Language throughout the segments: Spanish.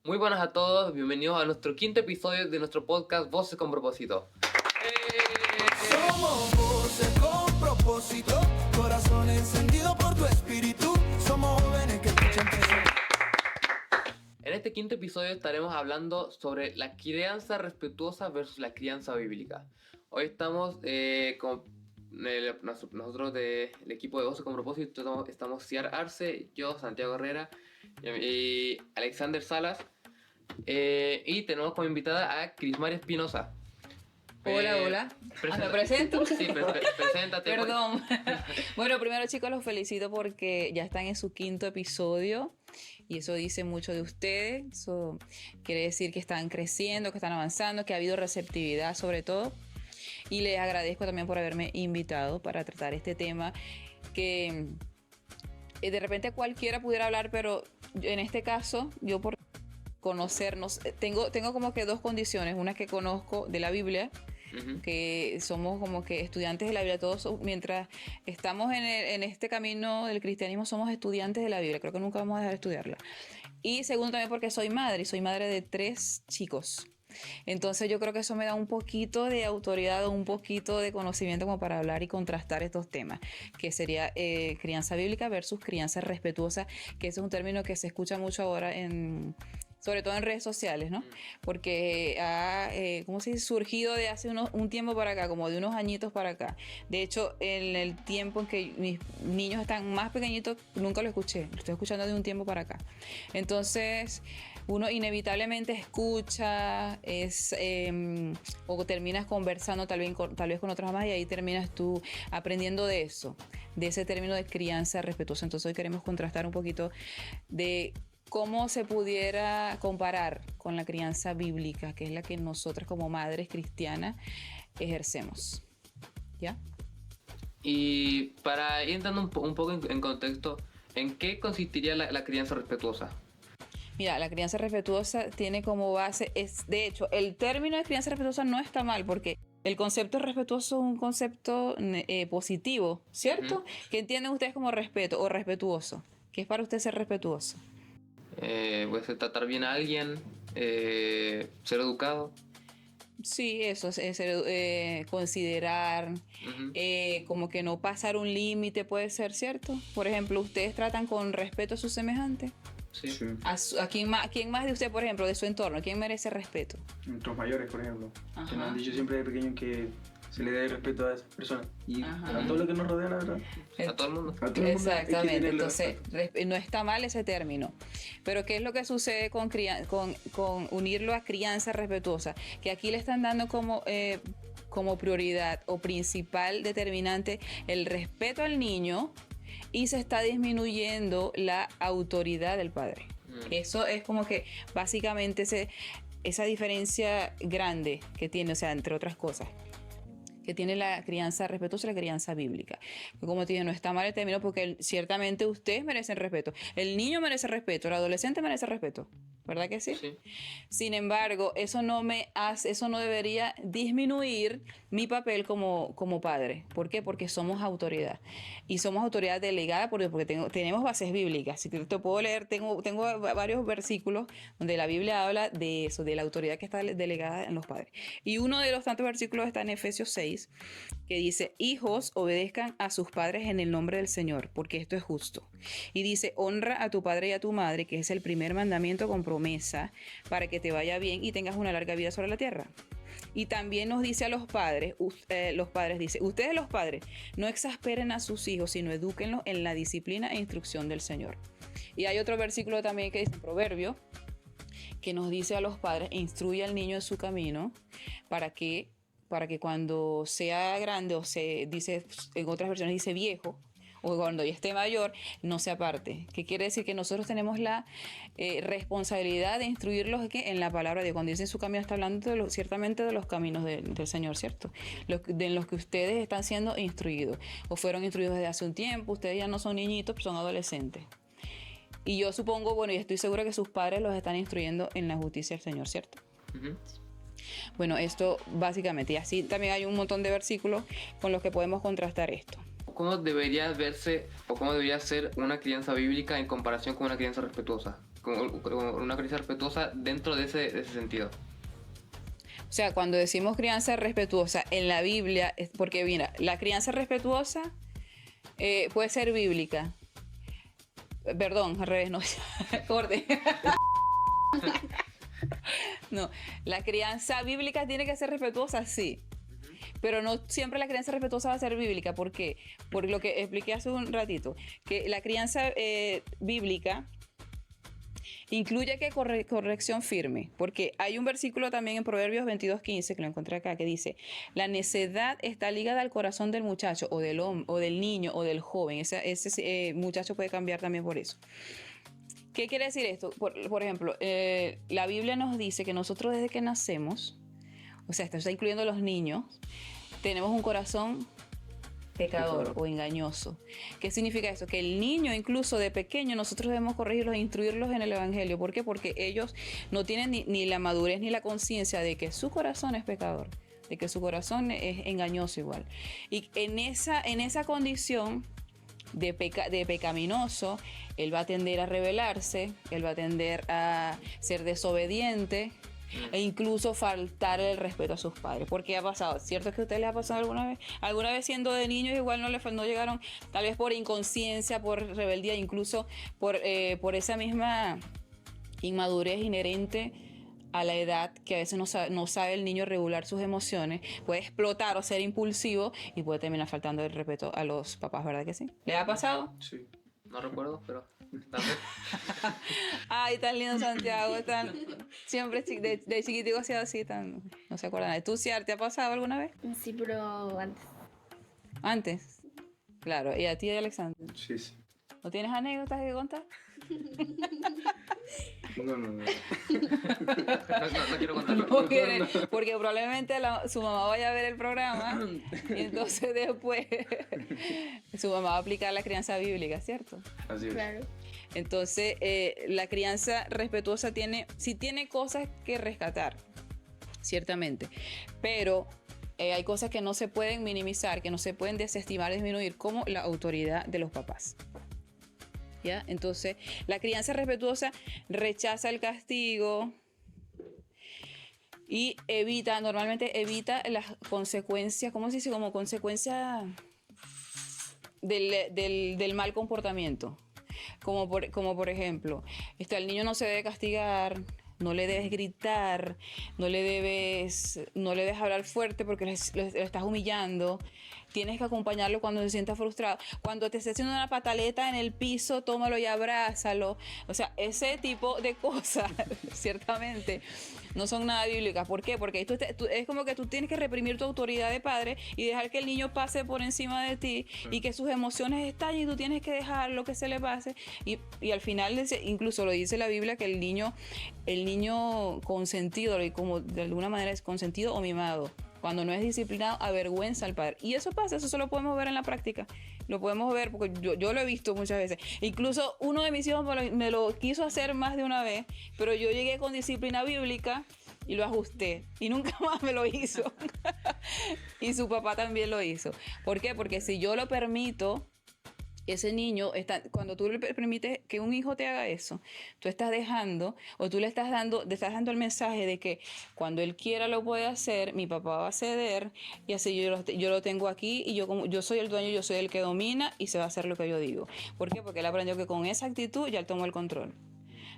Muy buenas a todos, bienvenidos a nuestro quinto episodio de nuestro podcast Voces con Propósito. Somos voces con propósito, corazón encendido por tu espíritu. Somos jóvenes que escuchan crecer. En este quinto episodio estaremos hablando sobre la crianza respetuosa versus la crianza bíblica. Hoy estamos con nosotros del equipo de Voces con Propósito, estamos Ciar Arce, yo, Santiago Herrera y Alexander Salas. Y tenemos como invitada a Crismar Espinosa. Hola. ¿Me presento? Sí, preséntate. Perdón. Bueno, primero chicos los felicito porque ya están en su quinto episodio y eso dice mucho de ustedes. Eso quiere decir que están creciendo, que están avanzando, que ha habido receptividad sobre todo. Y les agradezco también por haberme invitado para tratar este tema que de repente cualquiera pudiera hablar, pero en este caso yo por conocernos, tengo como que dos condiciones. Una que conozco de la Biblia, que somos como que estudiantes de la Biblia, todos mientras estamos en este camino del cristianismo somos estudiantes de la Biblia, creo que nunca vamos a dejar de estudiarla. Y segundo también porque soy madre de 3 chicos. Entonces yo creo que eso me da un poquito de autoridad, un poquito de conocimiento como para hablar y contrastar estos temas, que sería crianza bíblica versus crianza respetuosa, que ese es un término que se escucha mucho ahora sobre todo en redes sociales, ¿no? Porque ha surgido de hace un tiempo para acá, como de unos añitos para acá. De hecho, en el tiempo en que mis niños están más pequeñitos, nunca lo escuché. Lo estoy escuchando de un tiempo para acá. Entonces, uno inevitablemente escucha, o terminas conversando tal vez con otras mamás y ahí terminas tú aprendiendo de eso, de ese término de crianza respetuosa. Entonces, hoy queremos contrastar un poquito de cómo se pudiera comparar con la crianza bíblica, que es la que nosotras como madres cristianas ejercemos. ¿Ya? Y para ir entrando un poco en contexto, ¿en qué consistiría la crianza respetuosa? Mira, la crianza respetuosa tiene como base, de hecho, el término de crianza respetuosa no está mal porque el concepto respetuoso es un concepto positivo, ¿cierto? ¿Qué entienden ustedes como respeto o respetuoso? ¿Qué es para usted ser respetuoso? Puede ser tratar bien a alguien, ser educado. Sí, eso es considerar, como que no pasar un límite puede ser, ¿cierto? Por ejemplo, ¿ustedes tratan con respeto a sus semejantes? Sí. ¿A quién más de usted, por ejemplo, de su entorno? ¿Quién merece respeto? Nuestros mayores, por ejemplo, Ajá. que nos han dicho siempre de pequeños que se le dé respeto a esas personas y a todo lo que nos rodea, la verdad. A todo el mundo. Exactamente, entonces no está mal ese término. Pero ¿qué es lo que sucede con unirlo a crianza respetuosa? Que aquí le están dando como prioridad o principal determinante el respeto al niño y se está disminuyendo la autoridad del padre. Eso es como que básicamente esa diferencia grande que tiene, o sea, entre otras cosas, que tiene la crianza respetuosa y la crianza bíblica. Como te digo, no está mal el término porque ciertamente ustedes merecen respeto. El niño merece respeto, el adolescente merece respeto. ¿Verdad que sí? Sí. Sin embargo, eso no debería disminuir mi papel como padre. ¿Por qué? Porque somos autoridad. Y somos autoridad delegada porque tenemos bases bíblicas. Si te puedo leer, tengo varios versículos donde la Biblia habla de eso, de la autoridad que está delegada en los padres. Y uno de los tantos versículos está en Efesios 6, que dice: hijos, obedezcan a sus padres en el nombre del Señor, porque esto es justo. Y dice: honra a tu padre y a tu madre, que es el primer mandamiento con promesa, para que te vaya bien y tengas una larga vida sobre la tierra. Y también nos dice a los padres, dice: ustedes los padres, no exasperen a sus hijos, sino edúquenlos en la disciplina e instrucción del Señor. Y hay otro versículo también que dice en Proverbio, que nos dice a los padres: instruye al niño en su camino, para que cuando sea grande, o se dice, en otras versiones dice viejo, o cuando ya esté mayor, no se aparte. ¿Qué quiere decir? Que nosotros tenemos la responsabilidad de instruirlos en la palabra de Dios. Cuando dice en su camino, está hablando ciertamente de los caminos del Señor, ¿cierto? De los que ustedes están siendo instruidos, o fueron instruidos desde hace un tiempo. Ustedes ya no son niñitos, pero son adolescentes. Y yo supongo, bueno, y estoy segura que sus padres los están instruyendo en la justicia del Señor, ¿cierto? Bueno, esto básicamente. Y así también hay un montón de versículos con los que podemos contrastar esto. ¿Cómo debería verse o cómo debería ser una crianza bíblica en comparación con una crianza respetuosa? como una crianza respetuosa dentro de ese sentido. O sea, cuando decimos crianza respetuosa en la Biblia, es porque mira, la crianza respetuosa puede ser bíblica. Perdón, al revés, no. Orden. No, la crianza bíblica tiene que ser respetuosa, sí. Pero no siempre la crianza respetuosa va a ser bíblica. ¿Por qué? Por lo que expliqué hace un ratito. Que la crianza bíblica incluye que corrección firme. Porque hay un versículo también en Proverbios 22:15, que lo encontré acá, que dice: la necedad está ligada al corazón del muchacho, o del hombre, o del niño, o del joven. Ese muchacho puede cambiar también por eso. ¿Qué quiere decir esto? Por ejemplo, la Biblia nos dice que nosotros desde que nacemos, o sea, esto está incluyendo los niños, tenemos un corazón pecador o engañoso. ¿Qué significa eso? Que el niño, incluso de pequeño, nosotros debemos corregirlos e instruirlos en el Evangelio. ¿Por qué? Porque ellos no tienen ni la madurez ni la conciencia de que su corazón es pecador, de que su corazón es engañoso igual. Y en esa condición de pecaminoso, él va a tender a rebelarse, él va a tender a ser desobediente e incluso faltar el respeto a sus padres. Porque ha pasado, ¿cierto que a usted les ha pasado alguna vez? Alguna vez siendo de niños igual no llegaron, tal vez por inconsciencia, por rebeldía, incluso por esa misma inmadurez inherente a la edad, que a veces no sabe el niño regular sus emociones, puede explotar o ser impulsivo y puede terminar faltando el respeto a los papás, ¿verdad que sí? ¿Le ha pasado? Sí. No recuerdo, pero también. Ay, tan lindo Santiago, siempre de chiquitico ha sido así, no se acuerdan. ¿Tú, Ciar, te ha pasado alguna vez? Sí, pero antes. ¿Antes? Claro. ¿Y a ti, Alexander? Sí, sí. ¿No tienes anécdotas que contar? No. No quiero contarlo. Porque probablemente su mamá vaya a ver el programa y entonces después su mamá va a aplicar la crianza bíblica, ¿cierto? Así es. Claro. Entonces, la crianza respetuosa sí tiene cosas que rescatar, ciertamente, pero hay cosas que no se pueden minimizar, que no se pueden desestimar, disminuir, como la autoridad de los papás. ¿Ya? Entonces, la crianza respetuosa rechaza el castigo y normalmente evita las consecuencias, ¿cómo se dice? Como consecuencia del mal comportamiento. Como por ejemplo, el niño no se debe castigar, no le debes gritar, no le debes hablar fuerte porque lo estás humillando. Tienes que acompañarlo cuando se sienta frustrado. Cuando te esté haciendo una pataleta en el piso, tómalo y abrázalo. O sea, ese tipo de cosas, ciertamente, no son nada bíblicas. ¿Por qué? Porque es como que tú tienes que reprimir tu autoridad de padre y dejar que el niño pase por encima de ti y que sus emociones estallen y tú tienes que dejar lo que se le pase. Y al final, incluso lo dice la Biblia, que el niño consentido, y como de alguna manera es consentido o mimado, cuando no es disciplinado, avergüenza al padre. Y eso pasa, eso lo podemos ver en la práctica. Lo podemos ver porque yo lo he visto muchas veces. Incluso uno de mis hijos me lo quiso hacer más de una vez, pero yo llegué con disciplina bíblica y lo ajusté. Y nunca más me lo hizo. Y su papá también lo hizo. ¿Por qué? Porque si yo lo permito, ese niño, cuando tú le permites que un hijo te haga eso, tú estás dejando, o tú le estás dando el mensaje de que cuando él quiera lo puede hacer, mi papá va a ceder, y así yo lo tengo aquí, y yo soy el dueño, yo soy el que domina, y se va a hacer lo que yo digo. ¿Por qué? Porque él aprendió que con esa actitud ya él tomó el control.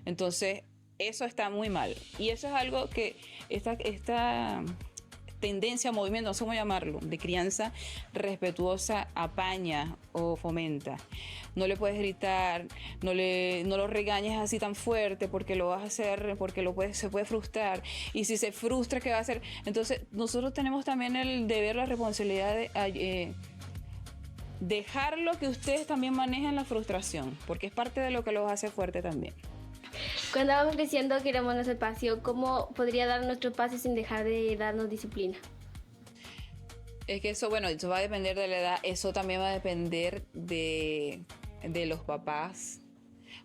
Entonces, eso está muy mal. Y eso es algo que esta tendencia, movimiento, no sé cómo llamarlo, de crianza respetuosa apaña o fomenta. No le puedes gritar, no lo regañes así tan fuerte porque lo vas a hacer, porque se puede frustrar. Y si se frustra, ¿qué va a hacer? Entonces, nosotros tenemos también el deber, la responsabilidad de dejarlo que ustedes también manejen la frustración, porque es parte de lo que los hace fuerte también. Cuando vamos creciendo, queremos nuestro espacio. ¿Cómo podría dar nuestro espacio sin dejar de darnos disciplina? Es que eso va a depender de la edad. Eso también va a depender de los papás.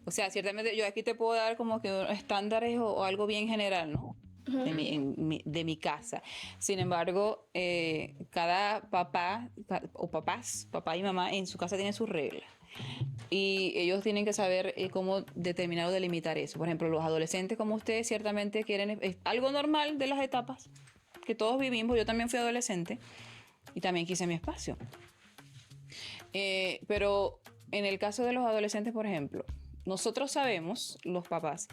O sea, ciertamente yo aquí te puedo dar como que estándares o algo bien general, ¿no? De mi casa. Sin embargo, cada papá o papás, papá y mamá en su casa tienen sus reglas. y ellos tienen que saber cómo determinar o delimitar eso. Por ejemplo, los adolescentes como ustedes ciertamente quieren, es algo normal de las etapas que todos vivimos. Yo también fui adolescente y también quise mi espacio. Pero en el caso de los adolescentes, por ejemplo, nosotros sabemos, los papás,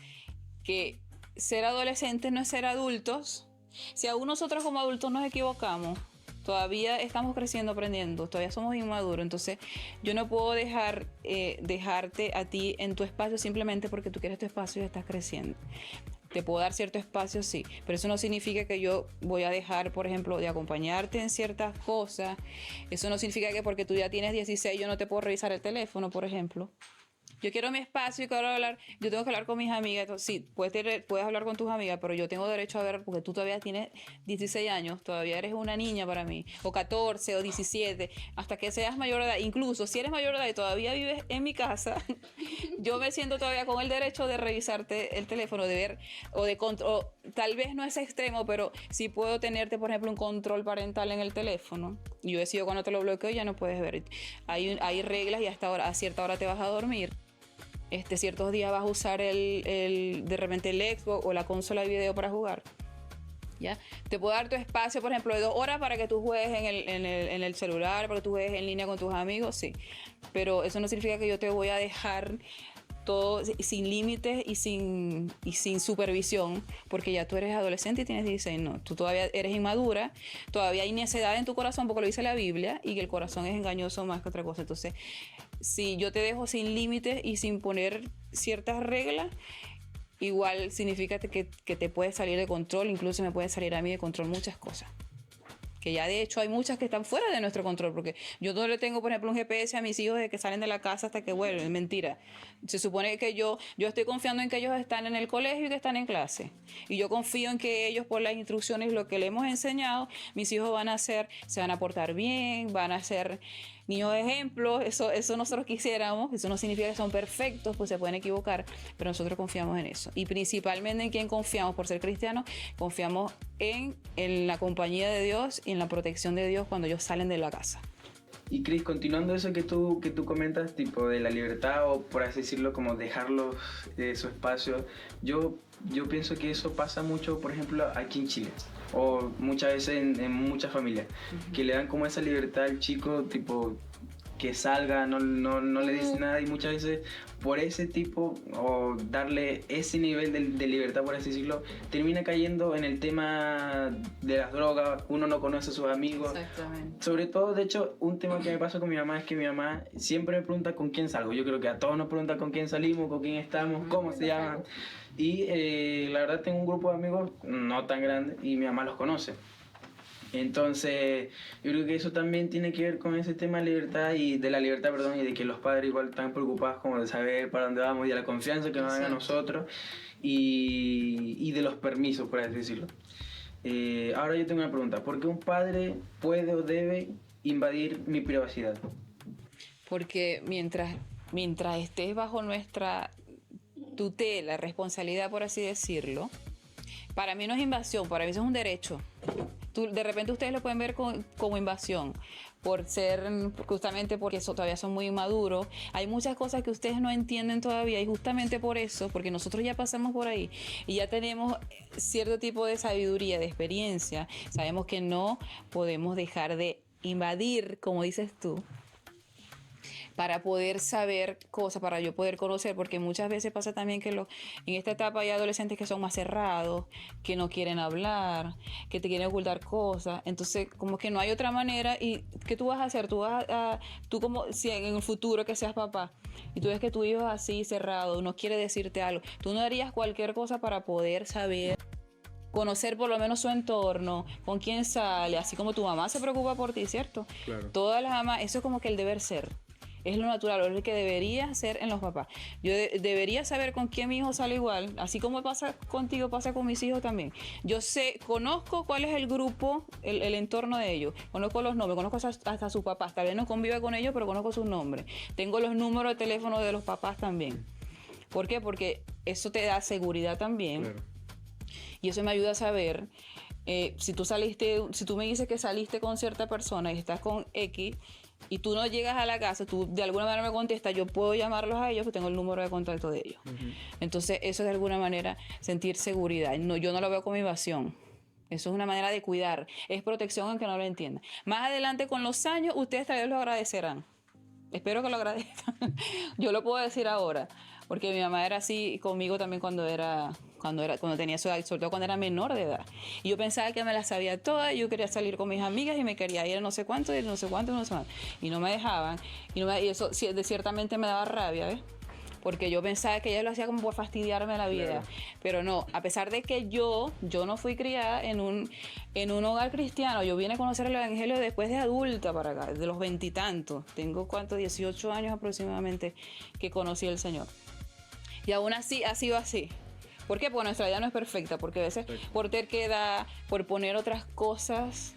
que ser adolescentes no es ser adultos. Si aún nosotros como adultos nos equivocamos, todavía estamos creciendo, aprendiendo, todavía somos inmaduros. Entonces, yo no puedo dejarte a ti en tu espacio simplemente porque tú quieres tu espacio y estás creciendo. Te puedo dar cierto espacio, sí, pero eso no significa que yo voy a dejar, por ejemplo, de acompañarte en ciertas cosas. Eso no significa que porque tú ya tienes 16 yo no te puedo revisar el teléfono, por ejemplo. Yo quiero mi espacio y quiero hablar, yo tengo que hablar con mis amigas. Entonces, sí, puedes hablar con tus amigas, pero yo tengo derecho a ver, porque tú todavía tienes 16 años, todavía eres una niña para mí, o 14 o 17, hasta que seas mayor de edad. Incluso si eres mayor de edad y todavía vives en mi casa, yo me siento todavía con el derecho de revisarte el teléfono, de ver, o tal vez no es extremo, pero sí puedo tenerte, por ejemplo, un control parental en el teléfono. Yo decido cuando te lo bloqueo, ya no puedes ver. Hay reglas y hasta ahora, a cierta hora te vas a dormir. Ciertos días vas a usar de repente el Xbox o la consola de video para jugar. ¿Ya? Te puedo dar tu espacio, por ejemplo, de 2 horas para que tú juegues en el celular, para que tú juegues en línea con tus amigos, sí. Pero eso no significa que yo te voy a dejar todo sin límites y sin supervisión, porque ya tú eres adolescente y tienes 16. No, tú todavía eres inmadura, todavía hay necedad en tu corazón, porque lo dice la Biblia, y que el corazón es engañoso más que otra cosa. Entonces, si yo te dejo sin límites y sin poner ciertas reglas, igual significa que te puedes salir de control. Incluso me puede salir a mí de control muchas cosas, que ya de hecho hay muchas que están fuera de nuestro control, porque yo no le tengo, por ejemplo, un GPS a mis hijos de que salen de la casa hasta que vuelven. Es mentira. Se supone que yo estoy confiando en que ellos están en el colegio y que están en clase, y yo confío en que ellos, por las instrucciones, lo que le hemos enseñado, mis hijos se van a portar bien, van a ser niños de ejemplo. Eso nosotros quisiéramos. Eso no significa que son perfectos, pues se pueden equivocar, pero nosotros confiamos en eso. Y principalmente, ¿en quién confiamos? Por ser cristianos, confiamos en la compañía de Dios y en la protección de Dios cuando ellos salen de la casa. Y Cris, continuando eso que tú comentas, tipo de la libertad, o por así decirlo, como dejarlos su espacio, yo pienso que eso pasa mucho, por ejemplo, aquí en Chile, o muchas veces en muchas familias, que le dan como esa libertad al chico, tipo que salga, no le dice nada, y muchas veces por ese tipo, o darle ese nivel de libertad, por así decirlo, termina cayendo en el tema de las drogas. Uno no conoce a sus amigos. Exactamente. Sobre todo, de hecho, un tema que me pasa con mi mamá es que mi mamá siempre me pregunta con quién salgo. Yo creo que a todos nos preguntan con quién salimos, con quién estamos, cómo se llaman. Y la verdad tengo un grupo de amigos no tan grande y mi mamá los conoce. Entonces, yo creo que eso también tiene que ver con ese tema de libertad y de de que los padres igual están preocupados como de saber para dónde vamos y de la confianza que nos dan a nosotros y de los permisos, por así decirlo. Ahora yo tengo una pregunta: ¿por qué un padre puede o debe invadir mi privacidad? Porque mientras estés bajo nuestra tutela, responsabilidad, por así decirlo, para mí no es invasión, para mí eso es un derecho. De repente ustedes lo pueden ver como invasión, justamente porque todavía son muy inmaduros. Hay muchas cosas que ustedes no entienden todavía, y justamente por eso, porque nosotros ya pasamos por ahí y ya tenemos cierto tipo de sabiduría, de experiencia, sabemos que no podemos dejar de invadir, como dices tú, para poder saber cosas, para yo poder conocer, porque muchas veces pasa también que en esta etapa hay adolescentes que son más cerrados, que no quieren hablar, que te quieren ocultar cosas. Entonces, como que no hay otra manera. ¿Y qué tú vas a hacer? Tú como si en el futuro que seas papá y tú ves que tu hijo es así cerrado, no quiere decirte algo, tú no harías cualquier cosa para poder saber, conocer por lo menos su entorno, con quién sale, así como tu mamá se preocupa por ti, ¿cierto? Claro. Todas las mamás, eso es como que el deber ser. Es lo natural, es lo que debería ser en los papás. Yo debería saber con quién mi hijo sale igual, así como pasa contigo, pasa con mis hijos también. Yo conozco cuál es el grupo, el entorno de ellos, conozco los nombres, conozco hasta sus papás, tal vez no conviva con ellos, pero conozco sus nombres. Tengo los números de teléfono de los papás también. ¿Por qué? Porque eso te da seguridad también. Claro. Y eso me ayuda a saber, si tú me dices que saliste con cierta persona y estás con X, y tú no llegas a la casa, tú de alguna manera me contestas, yo puedo llamarlos a ellos, pues tengo el número de contacto de ellos. Entonces, eso es de alguna manera sentir seguridad. No, yo no lo veo como invasión. Eso es una manera de cuidar. Es protección aunque no lo entiendan. Más adelante, con los años, ustedes tal vez lo agradecerán. Espero que lo agradezcan. Yo lo puedo decir ahora, porque mi mamá era así conmigo también cuando tenía su edad, sobre todo cuando era menor de edad. Y yo pensaba que me las sabía todas, yo quería salir con mis amigas y me quería ir a no sé cuánto, y no sé cuánto, no sé cuánto. Y no me dejaban. Y eso ciertamente me daba rabia, ¿ves? Porque yo pensaba que ella lo hacía como por fastidiarme la vida. Claro. Pero no, a pesar de que yo no fui criada en un hogar cristiano, yo vine a conocer el evangelio después de adulta para acá, de los 20 y tantos. Tengo 18 años aproximadamente que conocí al Señor. Y aún así ha sido así. ¿Por qué? Porque nuestra vida no es perfecta, porque a veces por terquedad, por poner otras cosas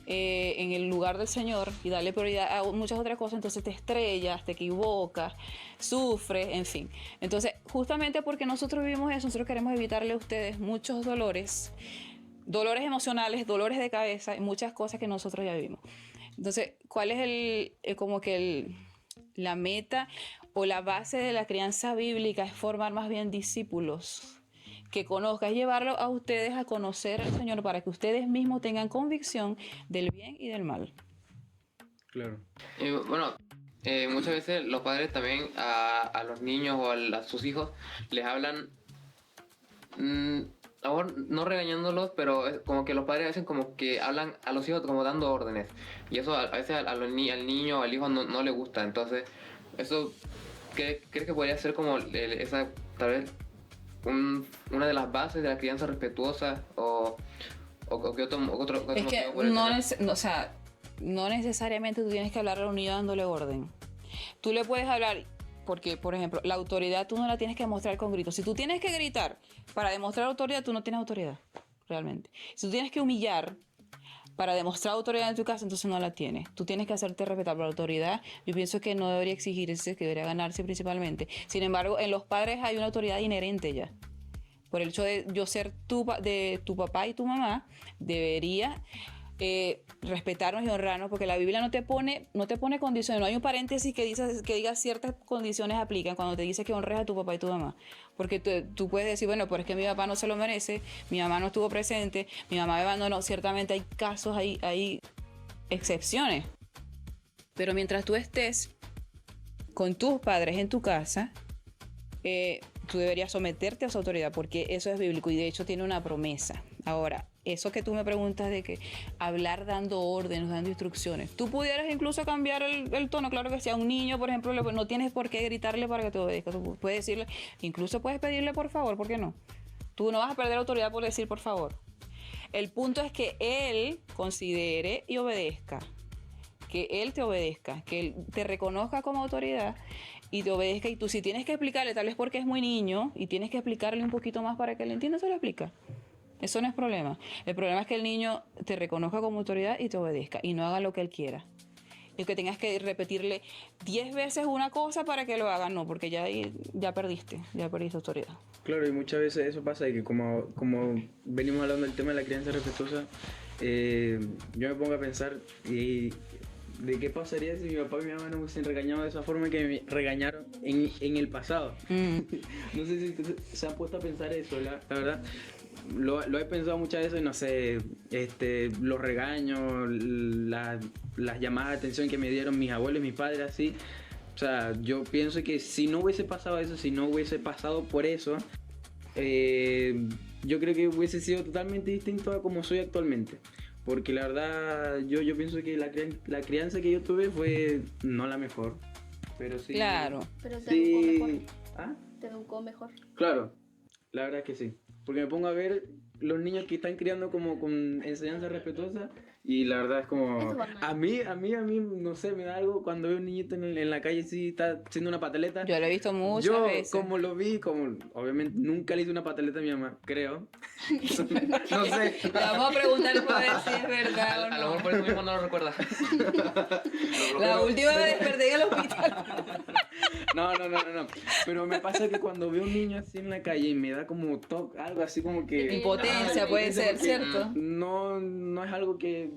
en el lugar del Señor y darle prioridad a muchas otras cosas, entonces te estrellas, te equivocas, sufres, en fin. Entonces, justamente porque nosotros vivimos eso, nosotros queremos evitarle a ustedes muchos dolores emocionales, dolores de cabeza y muchas cosas que nosotros ya vivimos. Entonces, ¿cuál es la meta o la base de la crianza bíblica? Es formar más bien discípulos que conozcan, es llevarlo a ustedes a conocer al Señor para que ustedes mismos tengan convicción del bien y del mal. Claro. Muchas veces los padres también a los niños o a sus hijos les hablan, a lo mejor no regañándolos, pero es como que los padres a veces como que hablan a los hijos como dando órdenes. Y eso a veces al niño o al hijo no le gusta. Entonces, eso, ¿crees que podría ser como esa, tal vez, una de las bases de la crianza respetuosa o qué otro es que no necesariamente tú tienes que hablarle a un niño dándole orden. Tú le puedes hablar, porque por ejemplo la autoridad tú no la tienes que demostrar con gritos. Si tú tienes que gritar para demostrar autoridad, tú no tienes autoridad realmente. Si tú tienes que humillar para demostrar autoridad en tu casa, entonces no la tienes. Tú tienes que hacerte respetar por la autoridad. Yo pienso que no debería exigirse, que debería ganarse principalmente. Sin embargo, en los padres hay una autoridad inherente ya. Por el hecho de yo ser de tu papá y tu mamá, debería respetarnos y honrarnos, porque la Biblia no te pone condiciones. No hay un paréntesis que diga ciertas condiciones aplican cuando te dice que honres a tu papá y tu mamá. Porque tú puedes decir, bueno, pero es que mi papá no se lo merece, mi mamá no estuvo presente, mi mamá me abandonó. Ciertamente hay casos, hay excepciones. Pero mientras tú estés con tus padres en tu casa, tú deberías someterte a su autoridad, porque eso es bíblico y de hecho tiene una promesa. Ahora, eso que tú me preguntas de que hablar dando órdenes, dando instrucciones, tú pudieras incluso cambiar el tono. Claro que si a un niño, por ejemplo, no tienes por qué gritarle para que te obedezca. Tú puedes decirle, incluso puedes pedirle por favor, ¿por qué no? Tú no vas a perder autoridad por decir por favor. El punto es que él considere y obedezca, que él te obedezca, que él te reconozca como autoridad y te obedezca. Y tú, si tienes que explicarle, tal vez porque es muy niño y tienes que explicarle un poquito más para que él entienda, se lo explica. Eso no es problema. El problema es que el niño te reconozca como autoridad y te obedezca y no haga lo que él quiera. Y que tengas que repetirle 10 veces una cosa para que lo haga, no, porque ya perdiste autoridad. Claro, y muchas veces eso pasa, y que como venimos hablando del tema de la crianza respetuosa, yo me pongo a pensar de qué pasaría si mi papá y mi mamá no me hubiesen regañado de esa forma que me regañaron en el pasado. No sé si se han puesto a pensar eso, la verdad. Lo he pensado muchas veces, no sé, los regaños, las llamadas de atención que me dieron mis abuelos y mis padres, así. O sea, yo pienso que si no hubiese pasado eso, si no hubiese pasado por eso, yo creo que hubiese sido totalmente distinto a como soy actualmente. Porque la verdad, yo pienso que la crianza que yo tuve fue no la mejor, pero sí... Claro. Pero te sí, educó mejor. ¿Ah? Te educó mejor. Claro, la verdad es que sí. Porque me pongo a ver los niños que están criando como con enseñanza respetuosa y la verdad es como... A mí, no sé, me da algo cuando veo un niñito en la calle sí está haciendo una pataleta. Yo lo he visto muchas veces. Como lo vi, obviamente nunca le hice una pataleta a mi mamá, creo. No sé. Le vamos a preguntar para ver si es verdad o no. A lo mejor por eso mismo no lo recuerda. La última me desperté en el hospital. No. Pero me pasa que cuando veo un niño así en la calle y me da como algo así como que... Impotencia puede ser, ¿cierto? No es algo que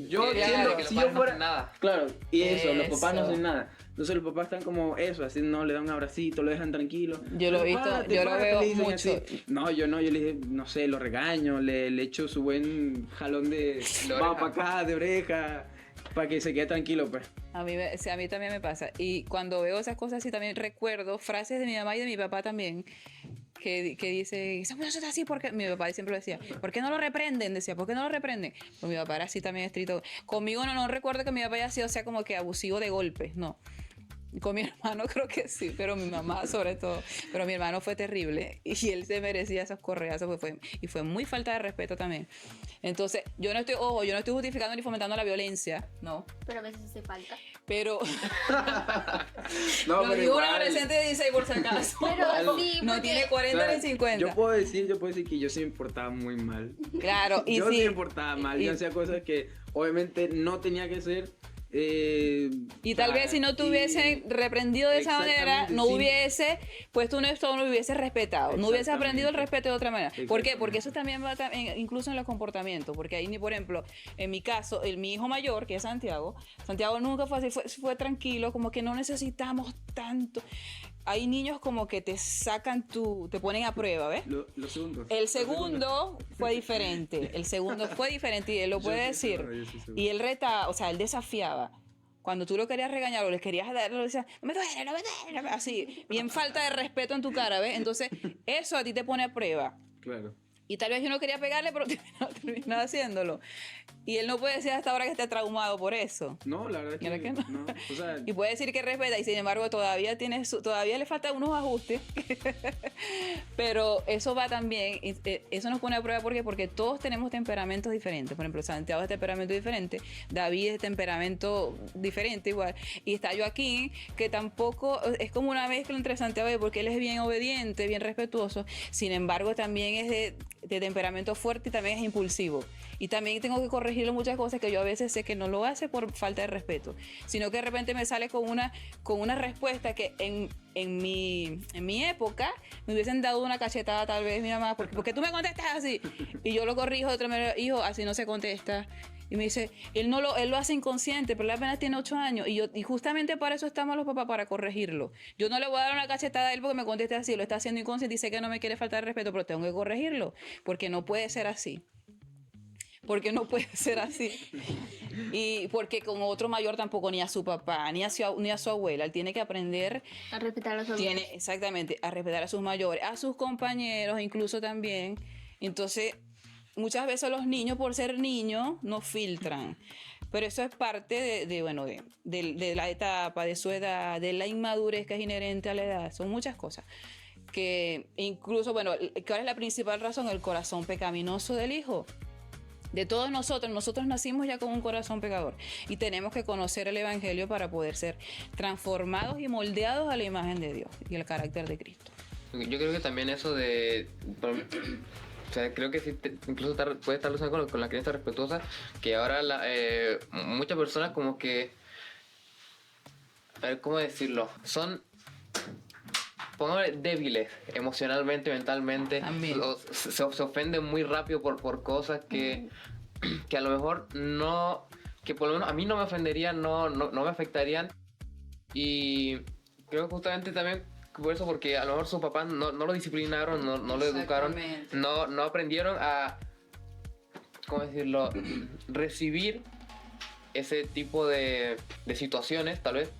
yo Que siento los si padres yo no fuera hacen nada. claro, y eso, los papás no Eso. hacen nada. Entonces los papás están como eso, así no le dan un abracito, lo dejan tranquilo. Yo lo he visto, Párate, yo lo párate, veo le dicen mucho. así. No, yo le dije, no sé, lo regaño, le echo su buen jalón de De vamos oreja. para acá, de oreja, para que se quede tranquilo, pues. Sí, a mí también me pasa. Y cuando veo esas cosas así también recuerdo frases de mi mamá y de mi papá también, que dice, esa muchacha está así porque mi papá siempre lo decía, ¿por qué no lo reprenden? Decía, ¿por qué no lo reprenden? Pues mi papá era así también estricto. Conmigo no recuerdo que mi papá haya sido, o sea, como que abusivo de golpes, no. Con mi hermano creo que sí, pero mi mamá sobre todo. Pero mi hermano fue terrible y él se merecía esos correazos y fue muy falta de respeto también. Entonces, yo no estoy justificando ni fomentando la violencia, no. Pero a veces hace falta. Pero No, lo pero digo un igual. adolescente de 16 por si acaso. Pero sí, No porque- tiene 40 O sea, ni 50. yo puedo decir que yo sí me portaba muy mal. Claro, y Yo sí sí. me portaba mal, y- yo hacía cosas que obviamente no tenía que hacer. Y tal vez si no te hubiesen reprendido de esa manera, Exactamente, no sí. hubiese puesto un esto, no hubiese respetado, no hubiese aprendido el Exactamente. respeto de otra manera. ¿Por qué? Porque Exactamente. eso también va incluso en los comportamientos, porque ahí, por ejemplo, en mi caso, mi hijo mayor, que es Santiago nunca fue así, fue tranquilo, como que no necesitamos tanto. Hay niños como que te sacan te ponen a prueba, ¿ves? Lo segundo. El segundo fue diferente. El segundo fue diferente y él lo Yo puede sí decir. seguro, yo sí seguro. Y él o sea, él desafiaba. Cuando tú lo querías regañar o le querías dar, le decía, no me duele, no me duele, así, bien falta de respeto en tu cara, ¿ves? Entonces, eso a ti te pone a prueba. Claro. Y tal vez yo no quería pegarle, pero terminaba haciéndolo. Y él no puede decir hasta ahora que esté traumado por eso. No, la verdad ¿Verdad que que no. O sea, Y puede decir que respeta y sin embargo todavía todavía le faltan unos ajustes. Pero eso va también, eso nos pone a prueba porque todos tenemos temperamentos diferentes. Por ejemplo, Santiago es de temperamento diferente, David es de temperamento diferente igual. Y está Joaquín, que tampoco es como una mezcla entre Santiago y porque él es bien obediente, bien respetuoso. Sin embargo, también es de temperamento fuerte y también es impulsivo. Y también tengo que corregirle muchas cosas que yo a veces sé que no lo hace por falta de respeto, sino que de repente me sale con una respuesta que en mi época me hubiesen dado una cachetada tal vez mi mamá, porque tú me contestas así. Y yo lo corrijo de otra manera, hijo, así no se contesta. Y me dice, él lo hace inconsciente, pero él apenas tiene 8 años. Y justamente para eso estamos los papás, para corregirlo. Yo no le voy a dar una cachetada a él porque me conteste así, lo está haciendo inconsciente y sé que no me quiere faltar de respeto, pero tengo que corregirlo, porque no puede ser así. Porque no puede ser así. Y porque con otro mayor tampoco, ni a su papá, ni a su abuela. Él tiene que aprender, A respetar a los adultos. exactamente, a respetar a sus mayores, a sus compañeros incluso también. Entonces, muchas veces los niños, por ser niños, no filtran. Pero eso es parte de la etapa, de su edad, de la inmadurez que es inherente a la edad. Son muchas cosas. Que incluso, ¿cuál es la principal razón? El corazón pecaminoso del hijo. De todos nosotros nacimos ya con un corazón pecador y tenemos que conocer el Evangelio para poder ser transformados y moldeados a la imagen de Dios y el carácter de Cristo. Yo creo que también eso o sea, creo que sí incluso puede estar relacionado con la crianza respetuosa, que ahora muchas personas como que, a ver, ¿cómo decirlo? Son, pongámosle, débiles emocionalmente, mentalmente. También. Se ofenden muy rápido por cosas que a lo mejor no, que por lo menos a mí no me ofenderían, no me afectarían. Y creo que justamente también por eso, porque a lo mejor sus papás no lo disciplinaron, no lo educaron, Exactamente. no aprendieron a, ¿cómo decirlo?, recibir ese tipo de situaciones, tal vez.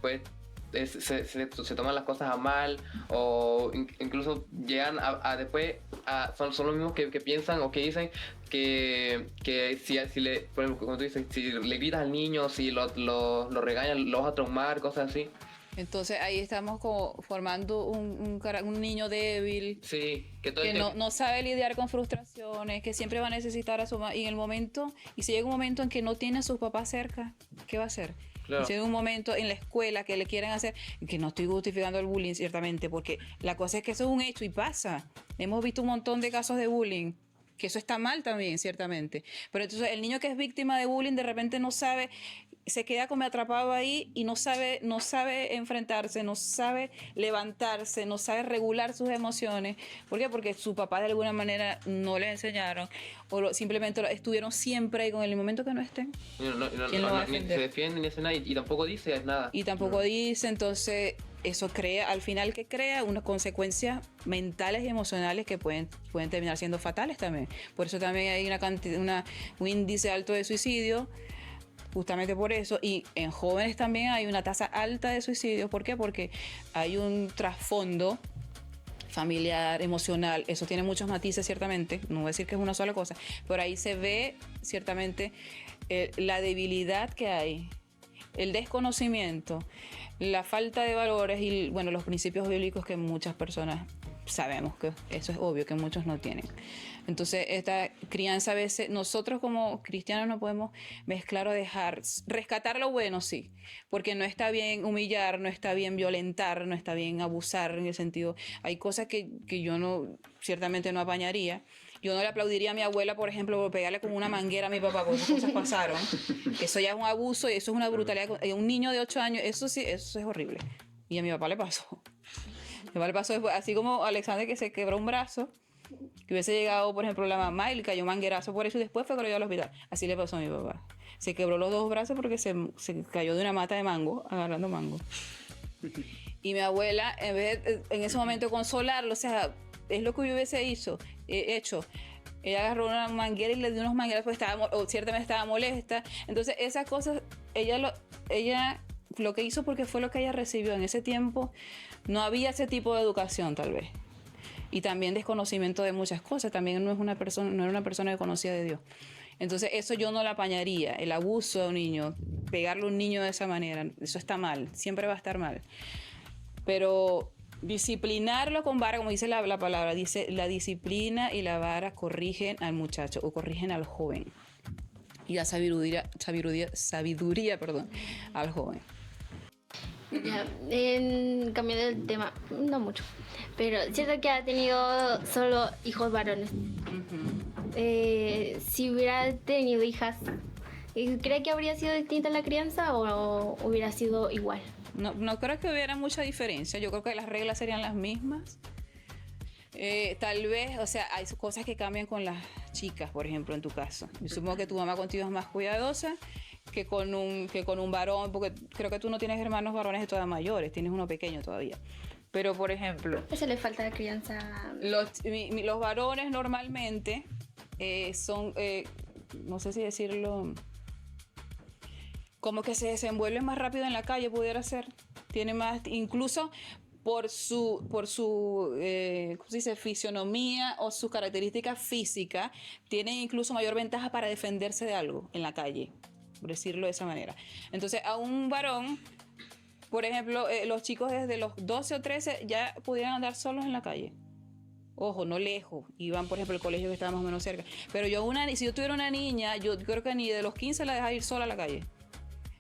Pues se toman las cosas a mal, o incluso llegan a después son los mismos que piensan o que dicen que si le, por ejemplo, como tú dices, si le gritas al niño, si lo regañan, lo vas a traumar, cosas así. Entonces ahí estamos como formando un niño débil, Sí, que todo que el tiempo. no sabe lidiar con frustraciones, que siempre va a necesitar a su mamá. Y si llega un momento en que no tiene a sus papás cerca, ¿qué va a hacer? Claro. Si llega un momento en la escuela que le quieren hacer, que no estoy justificando el bullying ciertamente, porque la cosa es que eso es un hecho y pasa. Hemos visto un montón de casos de bullying, que eso está mal también, ciertamente. Pero entonces el niño que es víctima de bullying de repente no sabe se queda como atrapado ahí y no sabe enfrentarse, no sabe levantarse, no sabe regular sus emociones. ¿Por qué? Porque su papá de alguna manera no le enseñaron o simplemente estuvieron siempre ahí con él. En el momento que no estén, ¿quién lo va a Ni se defender? defiende ni hace nada y tampoco dice nada. Y tampoco dice, entonces eso crea, al final que crea unas consecuencias mentales y emocionales que pueden terminar siendo fatales también. Por eso también hay un índice alto de suicidio, justamente por eso, y en jóvenes también hay una tasa alta de suicidio. ¿Por qué? Porque hay un trasfondo familiar, emocional, eso tiene muchos matices ciertamente, no voy a decir que es una sola cosa, pero ahí se ve ciertamente la debilidad que hay, el desconocimiento, la falta de valores y bueno, los principios bíblicos que muchas personas sabemos que eso es obvio, que muchos no tienen. Entonces, esta crianza a veces, nosotros como cristianos no podemos mezclar o rescatar lo bueno, sí, porque no está bien humillar, no está bien violentar, no está bien abusar en el sentido, hay cosas que yo ciertamente no apañaría. Yo no le aplaudiría a mi abuela, por ejemplo, por pegarle con una manguera a mi papá, porque esas cosas pasaron. Eso ya es un abuso y eso es una brutalidad. Un niño de 8 años, eso sí, eso es horrible. Y a mi papá le pasó. A mi papá le pasó después, así como Alexander que se quebró un brazo, que hubiese llegado, por ejemplo, la mamá y le cayó un manguerazo por eso y después fue que lo llevó al hospital. Así le pasó a mi papá. Se quebró los 2 brazos porque se cayó de una mata de mango, agarrando mango. Y mi abuela, en ese momento consolarlo, o sea, es lo que yo hubiese hecho. Ella agarró una manguera y le dio unos mangueras porque ciertamente estaba molesta. Entonces, esas cosas, ella lo que hizo porque fue lo que ella recibió. En ese tiempo no había ese tipo de educación, tal vez. Y también desconocimiento de muchas cosas. También no era una persona que conocía de Dios. Entonces, eso yo no la apañaría. El abuso de un niño, pegarle a un niño de esa manera, eso está mal. Siempre va a estar mal. Pero disciplinarlo con vara, como dice la palabra, dice la disciplina y la vara corrigen al muchacho o corrigen al joven. Y la sabiduría, al joven. Ya, cambiando el tema, no mucho, pero siento que ha tenido solo hijos varones. Si hubiera tenido hijas, ¿cree que habría sido distinta la crianza o hubiera sido igual? No creo que hubiera mucha diferencia. Yo creo que las reglas serían las mismas. Tal vez, o sea, hay cosas que cambian con las chicas, por ejemplo, en tu caso. Yo supongo que tu mamá contigo es más cuidadosa que con un varón, porque creo que tú no tienes hermanos varones de todas mayores, tienes uno pequeño todavía. Pero, por ejemplo, Eso le falta de crianza. los varones normalmente son, no sé si decirlo, como que se desenvuelven más rápido en la calle, pudiera ser. Tiene más, incluso por su ¿cómo se dice? Fisionomía o sus características físicas, tienen incluso mayor ventaja para defenderse de algo en la calle, por decirlo de esa manera. Entonces, a un varón, por ejemplo, los chicos desde los 12 o 13 ya pudieran andar solos en la calle. Ojo, no lejos, iban por ejemplo al colegio que estaba más o menos cerca. Pero si yo tuviera una niña, yo creo que ni de los 15 la dejaba ir sola a la calle.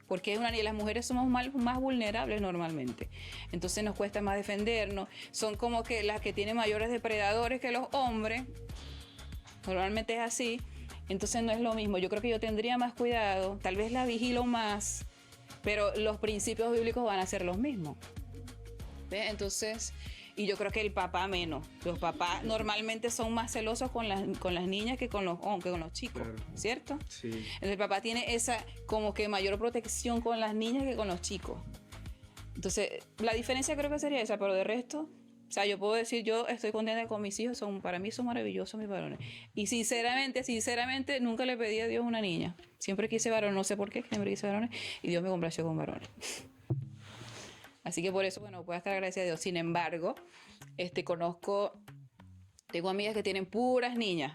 Porque las mujeres somos más vulnerables normalmente. Entonces nos cuesta más defendernos. Son como que las que tienen mayores depredadores que los hombres. Normalmente es así. Entonces no es lo mismo. Yo creo que yo tendría más cuidado. Tal vez la vigilo más. Pero los principios bíblicos van a ser los mismos. ¿Ves? Entonces, y yo creo que el papá menos. Los papás normalmente son más celosos con las niñas que con los chicos, claro. ¿Cierto? Sí. Entonces el papá tiene esa como que mayor protección con las niñas que con los chicos. Entonces, la diferencia creo que sería esa, pero de resto, o sea, yo puedo decir, yo estoy contenta con mis hijos, para mí son maravillosos mis varones. Y sinceramente, nunca le pedí a Dios una niña. Siempre quise varones, no sé por qué, siempre quise varones, y Dios me complació con varones. Así que por eso, bueno, puedo estar agradecida a Dios. Sin embargo, tengo amigas que tienen puras niñas.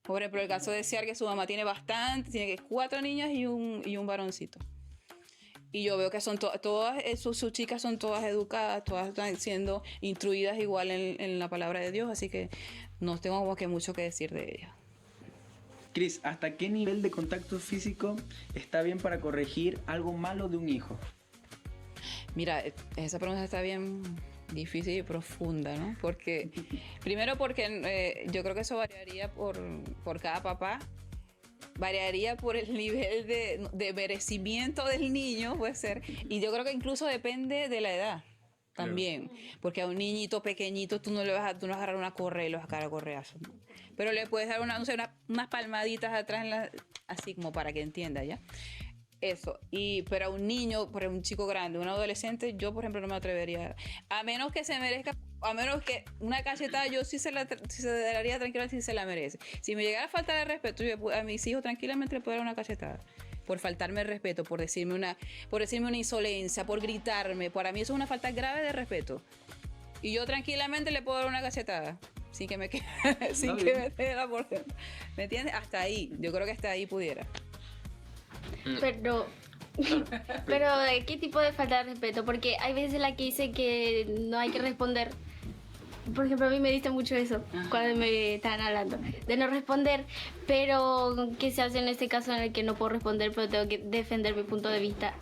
Por ejemplo, el caso de Ciar, que su mamá tiene 4 niñas y un varoncito. Y yo veo que son todas, sus chicas son todas educadas, todas están siendo instruidas igual en la palabra de Dios, así que no tengo como que mucho que decir de ellas. Cris, ¿hasta qué nivel de contacto físico está bien para corregir algo malo de un hijo? Mira, esa pregunta está bien difícil y profunda, ¿no? Primero porque yo creo que eso variaría por cada papá. variaría por el nivel de merecimiento del niño, puede ser. Y yo creo que incluso depende de la edad también. Porque a un niñito pequeñito tú no le vas a, tú no vas a agarrar una correa y le vas a sacar a correazo. Pero le puedes dar no sé, unas palmaditas atrás, así como para que entienda, ¿ya? Eso. Pero a un niño, por ejemplo, un chico grande, un adolescente, yo, por ejemplo, no me atrevería. A menos que se merezca, a menos que una cachetada, yo sí se la daría tranquila si se la merece. Si me llegara a faltar el respeto, yo a mis hijos tranquilamente le puedo dar una cachetada. Por faltarme el respeto, por decirme una insolencia, por gritarme. Para mí eso es una falta grave de respeto. Y yo tranquilamente le puedo dar una cachetada. Sin que me quede, sin que me quede la por dentro. ¿Me entiendes? Hasta ahí. Yo creo que hasta ahí pudiera. Pero, ¿qué tipo de falta de respeto? Porque hay veces en la que dice que no hay que responder. Por ejemplo, a mí me dice mucho eso cuando me están hablando, de no responder. Pero, ¿qué se hace en este caso en el que no puedo responder, pero tengo que defender mi punto de vista?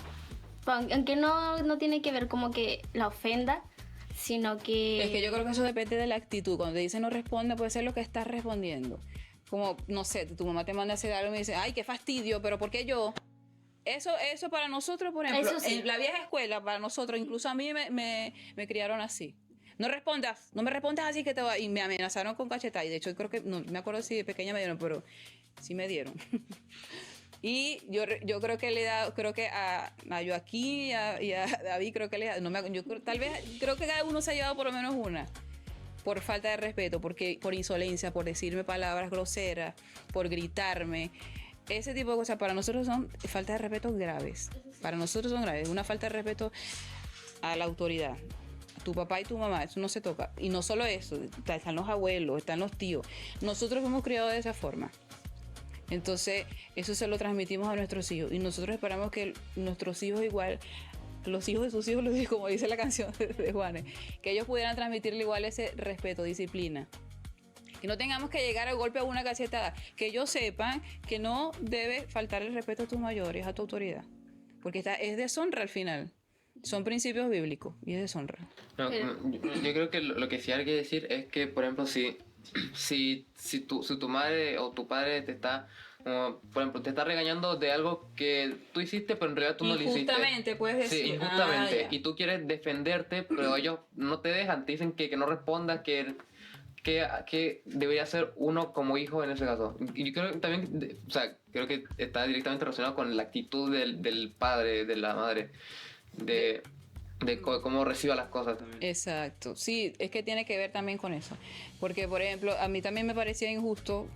Aunque no tiene que ver como que la ofenda, sino que... Es que yo creo que eso depende de la actitud. Cuando te dicen no responde, puede ser lo que estás respondiendo. Como, no sé, tu mamá te manda a hacer algo y me dice, ay, qué fastidio, pero ¿por qué yo? Eso para nosotros, por ejemplo, Sí. en la vieja escuela, para nosotros, incluso a mí me criaron así. No me respondas así que te va. Y me amenazaron con cachetada. Y de hecho, yo creo que, no me acuerdo si de pequeña me dieron, pero sí me dieron. Y yo creo que le he dado, creo que a Joaquín y a David, creo que le he dado, tal vez, creo que cada uno se ha llevado por lo menos una. Por falta de respeto, por insolencia, por decirme palabras groseras, por gritarme. Ese tipo de cosas para nosotros son faltas de respeto graves. Para nosotros son graves. Una falta de respeto a la autoridad. Tu papá y tu mamá, eso no se toca. Y no solo eso, están los abuelos, están los tíos. Nosotros fuimos criados de esa forma. Entonces, eso se lo transmitimos a nuestros hijos. Y nosotros esperamos que nuestros hijos igual, los hijos de sus hijos, como dice la canción de Juanes, que ellos pudieran transmitirle igual ese respeto, disciplina. Que no tengamos que llegar al golpe a una cachetada. Que ellos sepan que no debe faltar el respeto a tus mayores, a tu autoridad. Porque es deshonra al final. Son principios bíblicos y es deshonra. No, yo creo que lo que sí hay que decir es que, por ejemplo, si tu madre o tu padre te está, por ejemplo, te está regañando de algo que tú hiciste, pero en realidad tú no lo hiciste. Injustamente, puedes decir. Sí, injustamente. Ya. Y tú quieres defenderte, pero ellos no te dejan, te dicen que no respondas, que debería ser uno como hijo en ese caso. Y yo creo que también, o sea, creo que está directamente relacionado con la actitud del padre, de la madre, de cómo reciba las cosas también. Exacto, sí, es que tiene que ver también con eso. Porque, por ejemplo, a mí también me parecía injusto,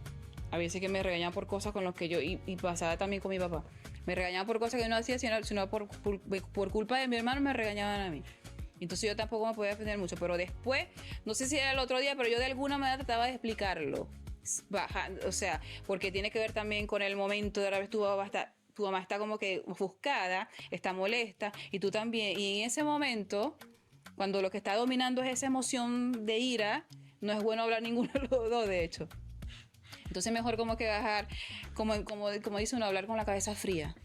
a veces que me regañaban por cosas con las que yo, y pasaba también con mi papá, me regañaban por cosas que yo no hacía, sino por culpa de mi hermano me regañaban a mí. Entonces yo tampoco me podía defender mucho, pero después, no sé si era el otro día, pero yo de alguna manera trataba de explicarlo. O sea, porque tiene que ver también con el momento de la vez tu mamá está como que ofuscada, está molesta, y tú también. Y en ese momento, cuando lo que está dominando es esa emoción de ira, no es bueno hablar ninguno de los dos, de hecho. Entonces mejor como que bajar, como dice uno, hablar con la cabeza fría.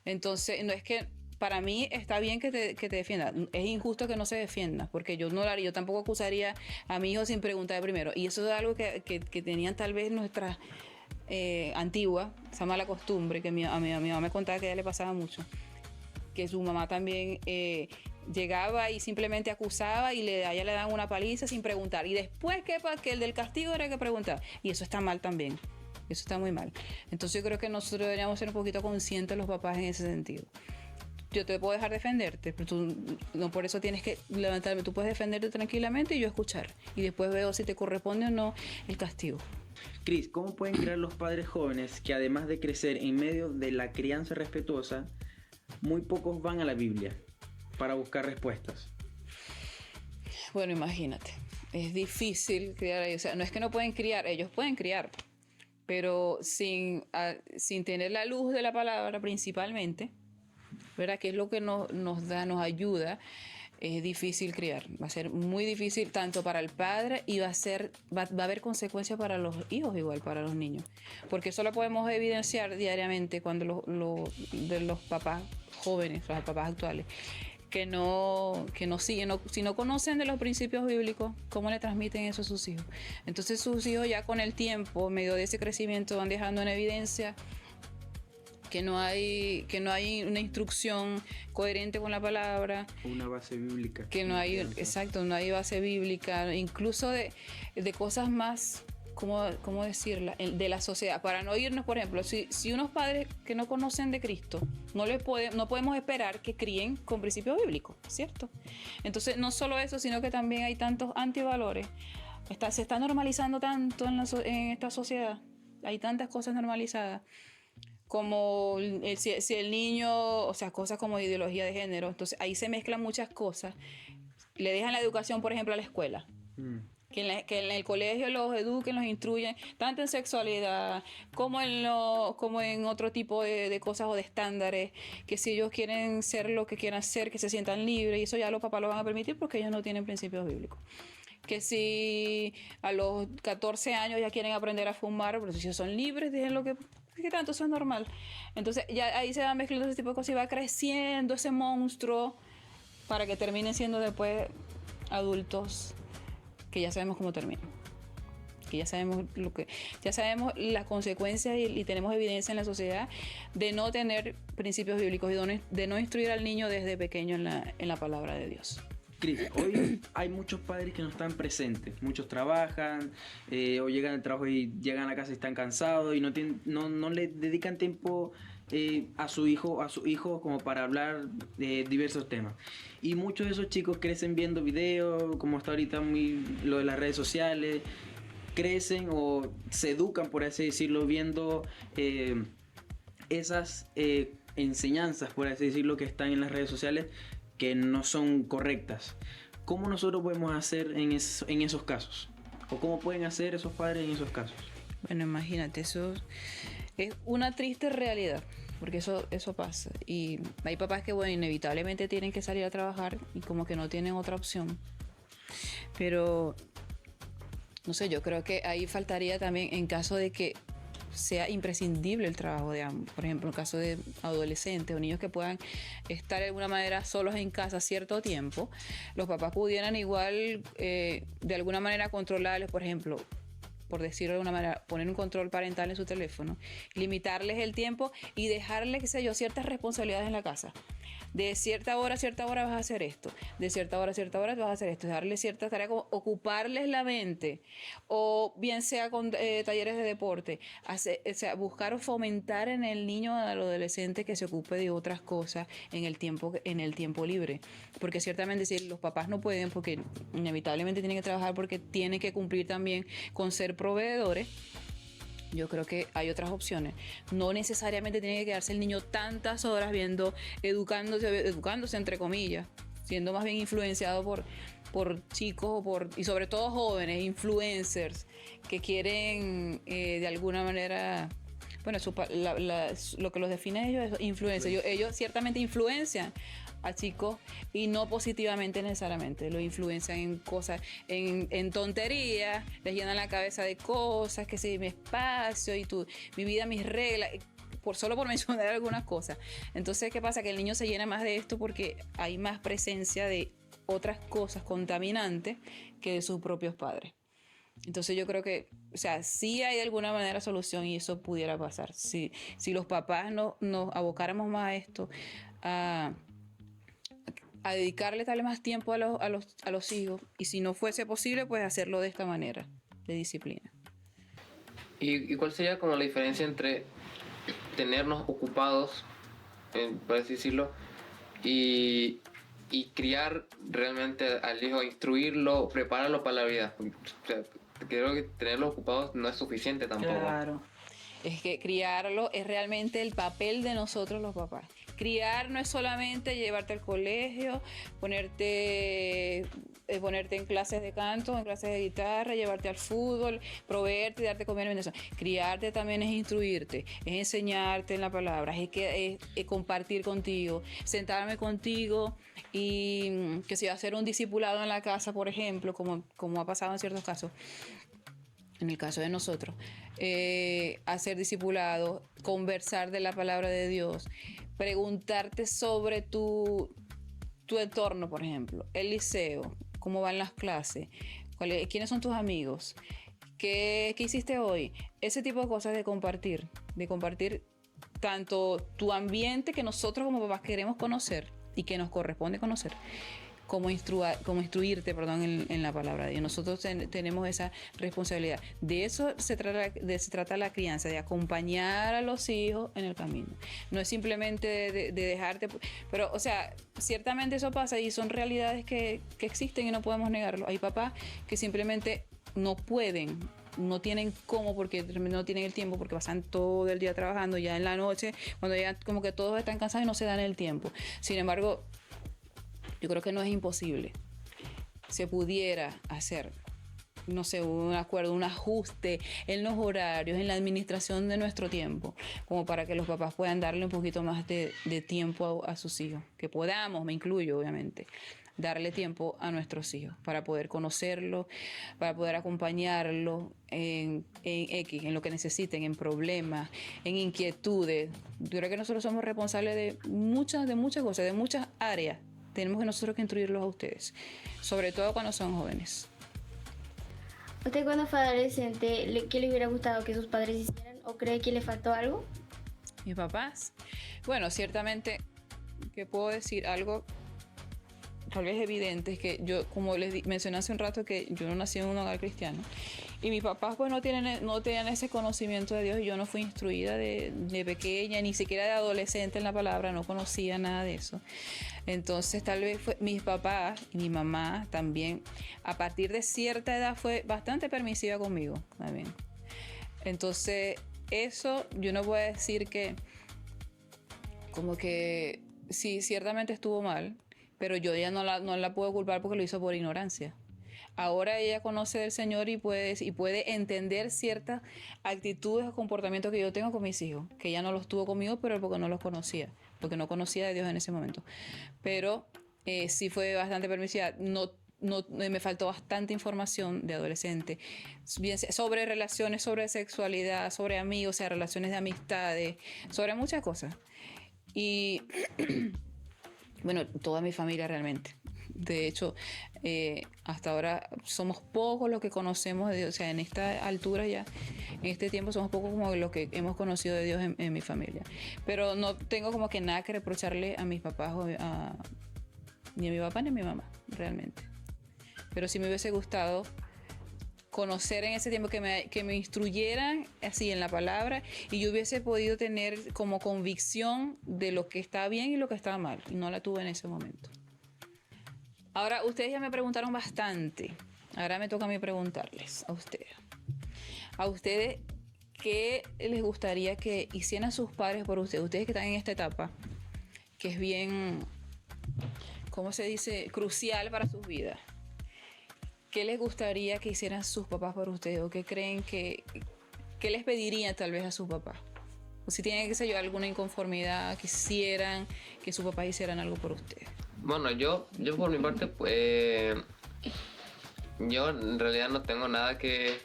Entonces, no es que... Para mí está bien que te defienda. Es injusto que no se defienda, porque yo no lo haría. Yo tampoco acusaría a mi hijo sin preguntar primero. Y eso es algo que tenían tal vez nuestras antiguas, esa mala costumbre, que a mi mamá me contaba que a ella le pasaba mucho. Que su mamá también llegaba y simplemente acusaba y a ella le daban una paliza sin preguntar. Y después que el del castigo era que preguntar. Y eso está mal también. Eso está muy mal. Entonces yo creo que nosotros deberíamos ser un poquito conscientes los papás en ese sentido. Yo te puedo dejar defenderte, pero tú no por eso tienes que levantarme. Tú puedes defenderte tranquilamente y yo escuchar. Y después veo si te corresponde o no el castigo. Cris, ¿cómo pueden crear los padres jóvenes que además de crecer en medio de la crianza respetuosa, muy pocos van a la Biblia para buscar respuestas? Bueno, imagínate. Es difícil criar. O sea, no es que no pueden criar, ellos pueden criar. Pero sin tener la luz de la palabra principalmente, ¿verdad? Que es lo que nos ayuda, es difícil criar. Va a ser muy difícil tanto para el padre y va a haber consecuencias para los hijos igual, para los niños. Porque eso lo podemos evidenciar diariamente cuando de los papás jóvenes, los papás actuales, si no conocen de los principios bíblicos, ¿cómo le transmiten eso a sus hijos? Entonces sus hijos ya con el tiempo, en medio de ese crecimiento, van dejando en evidencia que no hay una instrucción coherente con la palabra, Una base bíblica. que no hay, exacto, no hay base bíblica, incluso de cosas más, ¿cómo decirla? De la sociedad. Para no irnos, por ejemplo, si unos padres que no conocen de Cristo, no podemos esperar que críen con principios bíblicos, ¿cierto? Entonces, no solo eso, sino que también hay tantos antivalores. Se está normalizando tanto en esta sociedad. Hay tantas cosas normalizadas. Como si el niño, o sea, cosas como ideología de género. Entonces, ahí se mezclan muchas cosas. Le dejan la educación, por ejemplo, a la escuela. Que en el colegio los eduquen, los instruyen, tanto en sexualidad como en otro tipo de cosas o de estándares, que si ellos quieren ser lo que quieran ser, que se sientan libres, y eso ya los papás lo van a permitir porque ellos no tienen principios bíblicos. Que si a los 14 años ya quieren aprender a fumar, pero si ellos son libres, dejen lo que tanto, eso es normal. Entonces ya ahí se va mezclando ese tipo de cosas y va creciendo ese monstruo para que terminen siendo después adultos que ya sabemos cómo termina, que ya sabemos las consecuencias y tenemos evidencia en la sociedad de no tener principios bíblicos y de no instruir al niño desde pequeño en la palabra de Dios. Cris, hoy hay muchos padres que no están presentes, muchos trabajan o llegan al trabajo y llegan a la casa y están cansados y no le dedican tiempo a su hijo como para hablar de diversos temas. Y muchos de esos chicos crecen viendo videos, como está ahorita lo de las redes sociales, crecen o se educan, por así decirlo, viendo esas enseñanzas, por así decirlo, que están en las redes sociales, que no son correctas. ¿Cómo nosotros podemos hacer en esos casos? ¿O cómo pueden hacer esos padres en esos casos? Bueno, imagínate, eso es una triste realidad, porque eso pasa. Y hay papás que, bueno, inevitablemente tienen que salir a trabajar y como que no tienen otra opción. Pero, no sé, yo creo que ahí faltaría también, en caso de que sea imprescindible el trabajo de ambos. Por ejemplo, en el caso de adolescentes o niños que puedan estar de alguna manera solos en casa cierto tiempo, los papás pudieran igual de alguna manera controlarles, por ejemplo, por decirlo de alguna manera, poner un control parental en su teléfono, limitarles el tiempo y dejarles, qué sé yo, ciertas responsabilidades en la casa. De cierta hora a cierta hora vas a hacer esto, de cierta hora a cierta hora vas a hacer esto, darle ciertas tareas como ocuparles la mente, o bien sea con talleres de deporte, o sea, buscar o fomentar en el niño o al adolescente que se ocupe de otras cosas en el tiempo libre. Porque ciertamente si los papás no pueden, porque inevitablemente tienen que trabajar porque tienen que cumplir también con ser proveedores, yo creo que hay otras opciones. No necesariamente tiene que quedarse el niño tantas horas educándose entre comillas, siendo más bien influenciado por chicos y sobre todo jóvenes, influencers, que quieren de alguna manera, bueno, lo que los define a ellos es influencia. Ellos ciertamente influencian a chicos y no positivamente necesariamente, lo influencian en cosas, en tonterías, les llenan la cabeza de cosas, que si mi espacio y mi vida, mis reglas, solo por mencionar algunas cosas. Entonces, ¿qué pasa? Que el niño se llena más de esto porque hay más presencia de otras cosas contaminantes que de sus propios padres. Entonces yo creo que, o sea, sí hay de alguna manera solución y eso pudiera pasar. Si los papás nos abocáramos más a esto, a dedicarle tal vez más tiempo a los hijos, y si no fuese posible, pues hacerlo de esta manera, de disciplina. ¿Y cuál sería como la diferencia entre tenernos ocupados, por así decirlo, y criar realmente al hijo, instruirlo, prepararlo para la vida? O sea, creo que tenerlos ocupados no es suficiente tampoco. Claro. Es que criarlo es realmente el papel de nosotros los papás. Criar no es solamente llevarte al colegio, ponerte en clases de canto, en clases de guitarra, llevarte al fútbol, proveerte y darte comida y bendición. Criarte también es instruirte, es enseñarte en la palabra, es compartir contigo, sentarme contigo y que si va a ser un discipulado en la casa, por ejemplo, como ha pasado en ciertos casos. En el caso de nosotros, hacer discipulado, conversar de la palabra de Dios, preguntarte sobre tu tu entorno, por ejemplo, el liceo, cómo van las clases, quiénes son tus amigos, qué hiciste hoy, ese tipo de cosas de compartir tanto tu ambiente que nosotros como papás queremos conocer y que nos corresponde conocer, como instruirte, en la palabra de Dios. Nosotros tenemos esa responsabilidad. De eso se trata la crianza, de acompañar a los hijos en el camino. No es simplemente de dejarte, pero, o sea, ciertamente eso pasa y son realidades que existen y no podemos negarlo. Hay papás que simplemente no pueden, no tienen cómo, porque no tienen el tiempo, porque pasan todo el día trabajando, ya en la noche, cuando ya como que todos están cansados y no se dan el tiempo. Sin embargo, yo creo que no es imposible. Se pudiera hacer, no sé, un acuerdo, un ajuste en los horarios, en la administración de nuestro tiempo, como para que los papás puedan darle un poquito más de tiempo a sus hijos. Que podamos, me incluyo obviamente, darle tiempo a nuestros hijos para poder conocerlos, para poder acompañarlos en lo que necesiten, en problemas, en inquietudes. Yo creo que nosotros somos responsables de muchas cosas, de muchas áreas. Tenemos que nosotros que instruirlos a ustedes, sobre todo cuando son jóvenes. ¿Usted cuando fue adolescente, qué le hubiera gustado que sus padres hicieran o cree que le faltó algo? Mis papás, bueno, ciertamente que puedo decir algo tal vez evidente, es que yo, como les mencioné hace un rato, que yo no nací en un hogar cristiano y mis papás pues no tenían ese conocimiento de Dios y yo no fui instruida de pequeña, ni siquiera de adolescente en la palabra, no conocía nada de eso. Entonces tal vez mis papás y mi mamá también a partir de cierta edad fue bastante permisiva conmigo también. Entonces eso yo no voy a decir que como que sí, ciertamente estuvo mal, pero yo ya no la puedo culpar porque lo hizo por ignorancia. Ahora ella conoce del Señor y puede entender ciertas actitudes o comportamientos que yo tengo con mis hijos, que ella no los tuvo conmigo, pero porque no los conocía, porque no conocía de Dios en ese momento. Pero sí fue bastante permisiva. No, me faltó bastante información de adolescente, bien sobre relaciones, sobre sexualidad, sobre amigos, o sea, relaciones de amistades, sobre muchas cosas. Y bueno, toda mi familia realmente. De hecho, hasta ahora somos pocos los que conocemos de Dios. O sea, en esta altura ya, en este tiempo somos pocos como los que hemos conocido de Dios en mi familia. Pero no tengo como que nada que reprocharle a mis papás, ni a mi papá ni a mi mamá, realmente. Pero sí me hubiese gustado conocer en ese tiempo, que me instruyeran así en la palabra y yo hubiese podido tener como convicción de lo que está bien y lo que está mal, y no la tuve en ese momento. Ahora, ustedes ya me preguntaron bastante, ahora me toca a mí preguntarles a ustedes. A ustedes, ¿qué les gustaría que hicieran sus padres por ustedes? Ustedes que están en esta etapa, que es bien, ¿cómo se dice?, crucial para sus vidas. ¿Qué les gustaría que hicieran sus papás por ustedes? ¿O qué creen que les pedirían tal vez a sus papás? O si tienen, qué sé yo, alguna inconformidad, quisieran que sus papás hicieran algo por ustedes. Bueno, yo por mi parte, pues, yo en realidad no tengo nada que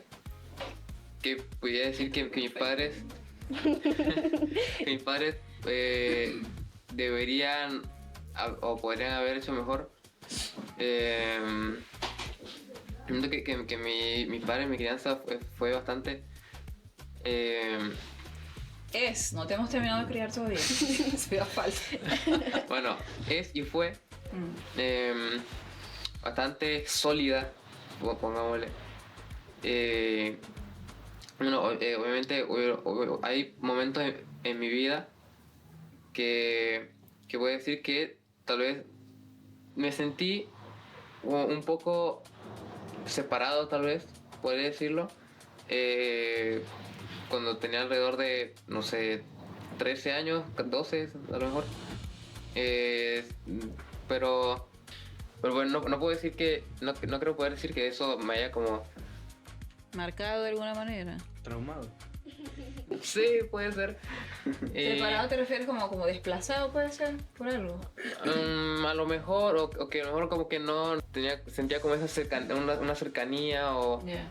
pudiera decir que mis padres, deberían o podrían haber hecho mejor. Siento que mi padre, mi crianza fue bastante... No te hemos terminado de criar todavía. Se falta. Bueno, es y fue bastante sólida, pongámosle. Bueno, obviamente hay momentos en mi vida que voy a decir que tal vez me sentí un poco separado, tal vez, podría decirlo, cuando tenía alrededor de, no sé, 13 años, 12 a lo mejor. Pero bueno, no puedo decir que, no creo poder decir que eso me haya como... ¿Marcado de alguna manera? Traumado. Sí, puede ser. ¿Separado te refieres como desplazado, puede ser, por algo? A lo mejor, o que a lo mejor como que no sentía como esa una cercanía o... Yeah.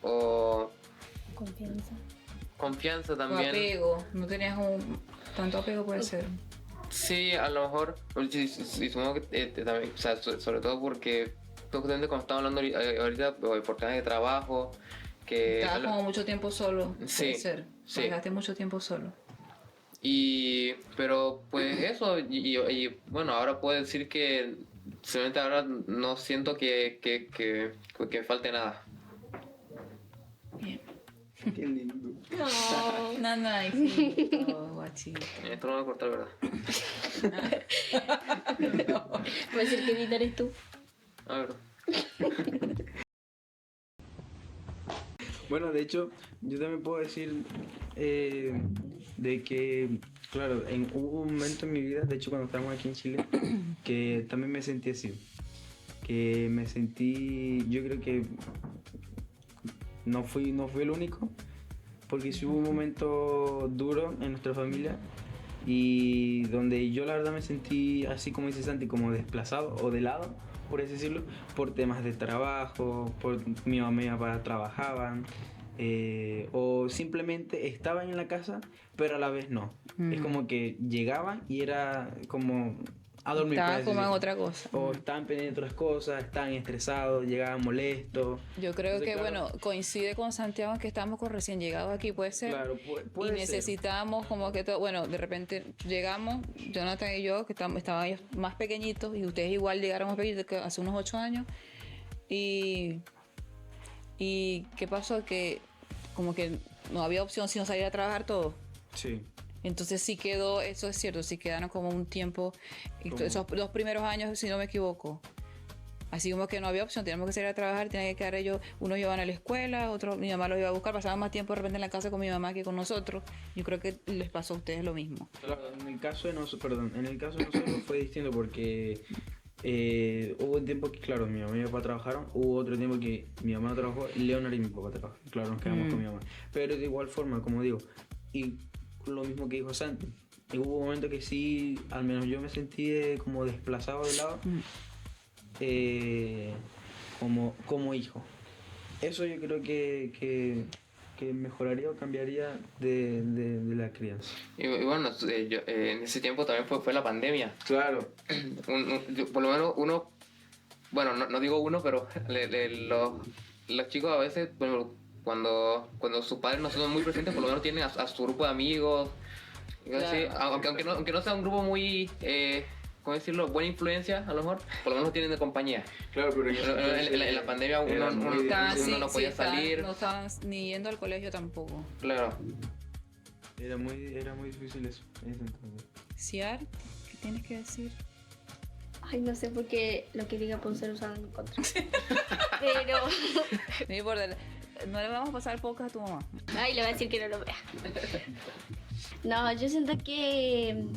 O Confianza. confianza O también. apego, no tenías tanto apego, puede ser. Sí, a lo mejor, sí, supongo que también, o sea, sobre todo porque, justamente como estamos hablando ahorita, por temas de trabajo, que... Estabas como mucho tiempo solo, Sí, puede ser. sí. Dejaste mucho tiempo solo. Pero pues eso, bueno, ahora puedo decir que simplemente ahora no siento que me falte nada. Bien. Qué lindo. No. Nanaycito, guachito. Esto no lo voy a cortar, ¿verdad? Puede decir que editar eres tú. A ver. Bueno, de hecho, yo también puedo decir de que, claro, hubo un momento en mi vida, de hecho cuando estábamos aquí en Chile, que también me sentí así. Que me sentí, yo creo que no fui el único, porque sí hubo un momento duro en nuestra familia y donde yo la verdad me sentí así como dice Santi, como desplazado o de lado, por así decirlo, por temas de trabajo, por mi mamá y mi papá trabajaban, o simplemente estaban en la casa, pero a la vez no. Es como que llegaban y era como a dormir. por Estaba así como en decirlo. otra cosa. O estaban pendientes de otras cosas, estaban estresados, llegaban molestos. Yo creo Entonces, que, claro, bueno, coincide con Santiago que estamos con recién llegados aquí, puede ser. Claro, puede Y ser. necesitamos como que todo, bueno, de repente llegamos, Jonathan y yo, que estaban ellos más pequeñitos, y ustedes igual llegaron más pequeñitos, que hace unos 8 años. Y ¿qué pasó? Que como que no había opción sino salir a trabajar todos. Sí. Entonces sí quedó, eso es cierto, sí quedaron como un tiempo, esos 2 primeros años, si no me equivoco. Así como que no había opción, teníamos que salir a trabajar, tenían que quedar ellos, unos iban a la escuela, otros mi mamá los iba a buscar, pasaban más tiempo de repente en la casa con mi mamá que con nosotros. Yo creo que les pasó a ustedes lo mismo. Claro, en el caso de nosotros fue distinto porque hubo un tiempo que, claro, mi mamá y mi papá trabajaron, hubo otro tiempo que mi mamá no trabajó, Leonard y mi papá trabajaron, claro, nos quedamos con mi mamá. Pero de igual forma, como digo, y lo mismo que dijo Santi, y hubo un momento que sí, al menos yo me sentí como desplazado de lado, como hijo. Eso yo creo que mejoraría o cambiaría de la crianza. Y bueno, en ese tiempo también fue la pandemia. Claro. Por lo menos uno, bueno, no digo uno, pero los chicos a veces, bueno, cuando sus padres no son muy presentes, por lo menos tienen a su grupo de amigos. Y así, Claro. aunque no sea un grupo muy, ¿cómo decirlo? Buena influencia, a lo mejor, por lo menos tienen de compañía. Claro, pero En la pandemia era muy uno no podía salir. No estaban ni yendo al colegio tampoco. Claro. Era muy difícil eso, en ese entonces. Ciar, ¿qué tienes que decir? Ay, no sé por qué lo que diga puede ser usado en mi contra. Pero. No importa, no le vamos a pasar pocas a tu mamá. Ay, le voy a decir que no lo vea. No, yo siento que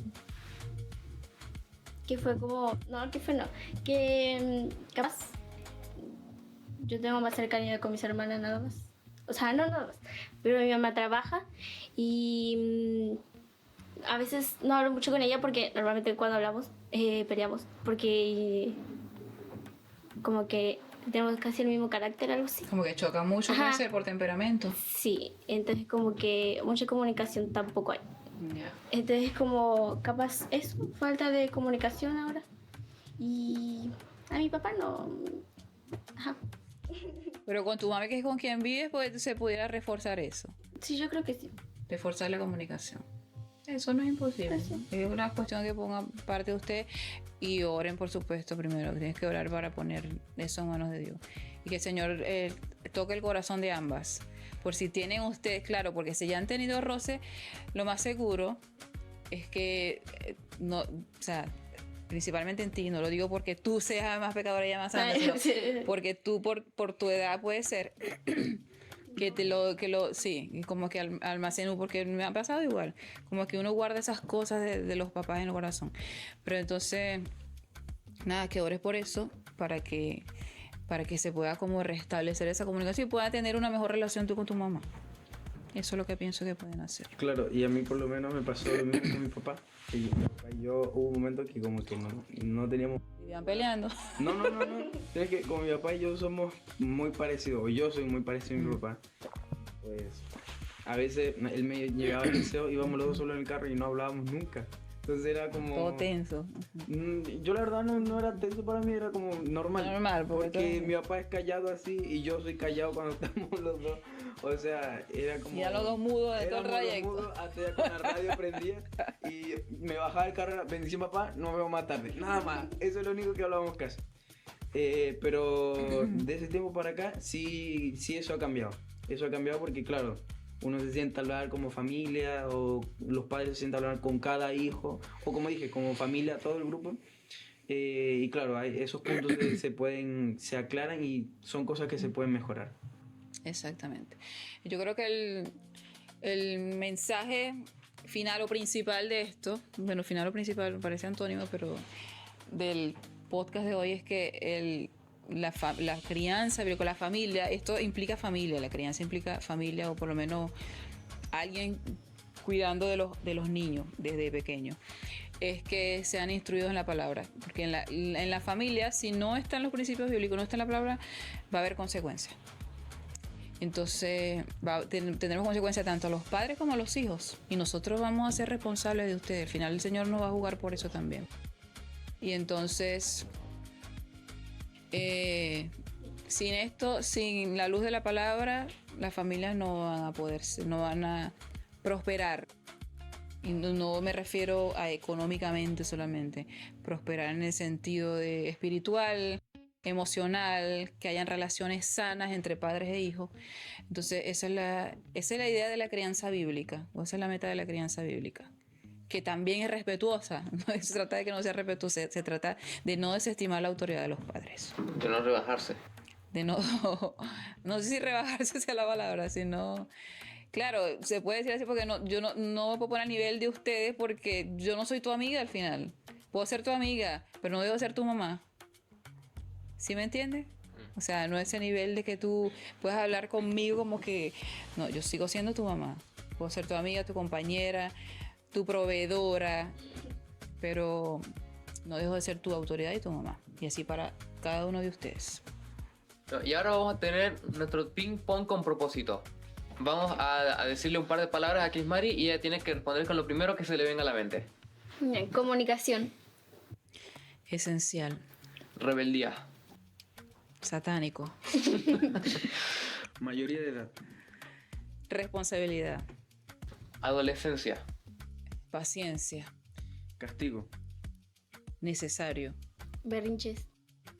fue como. No, que fue no. Que capaz. Yo tengo más cercanía con mis hermanas nada más. O sea, no nada más. Pero mi mamá trabaja y a veces no hablo mucho con ella porque normalmente cuando hablamos peleamos. Porque como que tenemos casi el mismo carácter, algo así. Como que choca mucho, Ajá. puede ser por temperamento. Sí, entonces como que mucha comunicación tampoco hay. Ya. Entonces como capaz eso, falta de comunicación ahora. Y a mi papá no. Ajá. Pero con tu mamá, que es con quien vives, pues se pudiera reforzar eso. Sí, yo creo que sí. Reforzar la comunicación. Eso no es imposible. Es una cuestión que pongan parte de usted y oren, por supuesto, primero. Tienes que orar para poner eso en manos de Dios. Y que el Señor toque el corazón de ambas. Por si tienen ustedes, claro, porque si ya han tenido roce, lo más seguro es que no, o sea, principalmente en ti, no lo digo porque tú seas más pecadora y ella más santa, sino porque tú por tu edad puede ser sí, como que almaceno, porque me ha pasado igual, como que uno guarda esas cosas de los papás en el corazón. Pero entonces, nada, que ores por eso, para que se pueda como restablecer esa comunicación y pueda tener una mejor relación tú con tu mamá. Eso es lo que pienso que pueden hacer. Claro, y a mí por lo menos me pasó lo mismo con mi papá. Que mi papá y yo hubo un momento que como que no teníamos... Vivían peleando. No. Es que como mi papá y yo somos muy parecidos, o yo soy muy parecido a mi papá. Pues a veces él me llevaba al liceo, íbamos los dos solos en el carro y no hablábamos nunca. Entonces era como... Todo tenso. Yo la verdad no era tenso para mí, era como normal. Normal, porque mi papá es callado así y yo soy callado cuando estamos los dos. O sea, era como... Ya los dos mudos de todo el éramos los trayecto. mudos hasta ya con la radio prendía y me bajaba el carro, bendición papá, nos vemos más tarde. Nada más, eso es lo único que hablábamos casi. Pero de ese tiempo para acá sí eso ha cambiado. Eso ha cambiado porque claro, uno se sienta a hablar como familia o los padres se sientan a hablar con cada hijo o como dije, como familia, todo el grupo. Y claro, esos puntos se aclaran y son cosas que se pueden mejorar. Exactamente. Yo creo que el mensaje final o principal de esto, bueno, final o principal parece antónimo, pero del podcast de hoy es que la crianza, con la familia, esto implica familia, la crianza implica familia o por lo menos alguien cuidando de los niños desde pequeños, es que sean instruidos en la palabra, porque en la familia, si no están los principios bíblicos, no está en la palabra, va a haber consecuencias. Entonces tendremos consecuencias tanto a los padres como a los hijos y nosotros vamos a ser responsables de ustedes. Al final el Señor nos va a jugar por eso también. Y entonces sin esto, sin la luz de la palabra, las familias no van a no van a prosperar. Y no me refiero a económicamente solamente, prosperar en el sentido de espiritual, emocional, que hayan relaciones sanas entre padres e hijos. Entonces esa es la idea de la crianza bíblica, o esa es la meta de la crianza bíblica, que también es respetuosa. No se trata de que no sea respetuosa, se trata de no desestimar la autoridad de los padres. De no rebajarse. De no sé si rebajarse sea la palabra, sino... Claro, se puede decir así porque yo no me puedo poner a nivel de ustedes porque yo no soy tu amiga al final. Puedo ser tu amiga, pero no debo ser tu mamá. ¿Sí me entiendes? O sea, no es ese nivel de que tú puedas hablar conmigo como que... No, yo sigo siendo tu mamá. Puedo ser tu amiga, tu compañera, tu proveedora, pero no dejo de ser tu autoridad y tu mamá. Y así para cada uno de ustedes. Y ahora vamos a tener nuestro ping pong con propósito. Vamos a decirle un par de palabras a Crismari y ella tiene que responder con lo primero que se le venga a la mente. Comunicación. Esencial. Rebeldía. Satánico. Mayoría de edad. Responsabilidad. Adolescencia. Paciencia. Castigo. Necesario. Berrinches.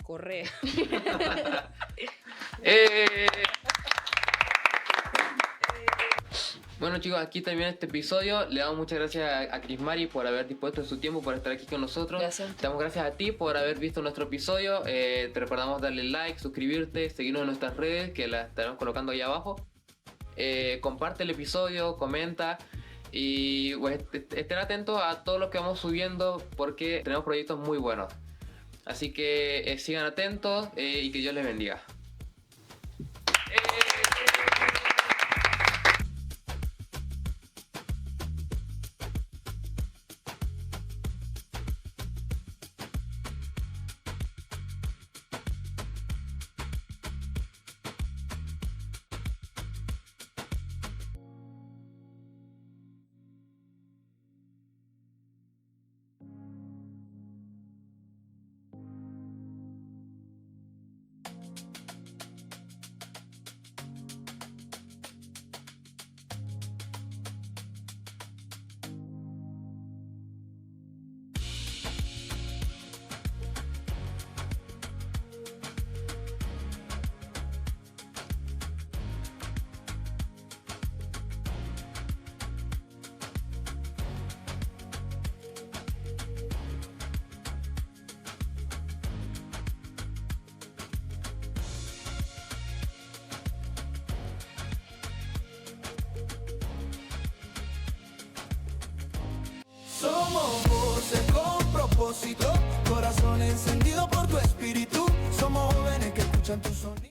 Correa. Bueno chicos, aquí termina este episodio. Le damos muchas gracias a Crismari por haber dispuesto su tiempo, por estar aquí con nosotros. Gracias. Te damos gracias a ti por haber visto nuestro episodio. Te recordamos darle like, suscribirte, seguirnos en nuestras redes que las estaremos colocando ahí abajo. Comparte el episodio, comenta y pues, estén atentos a todo lo que vamos subiendo porque tenemos proyectos muy buenos. Así que sigan atentos y que Dios les bendiga. Somos voces con propósito, corazón encendido por tu espíritu. Somos jóvenes que escuchan tu sonido.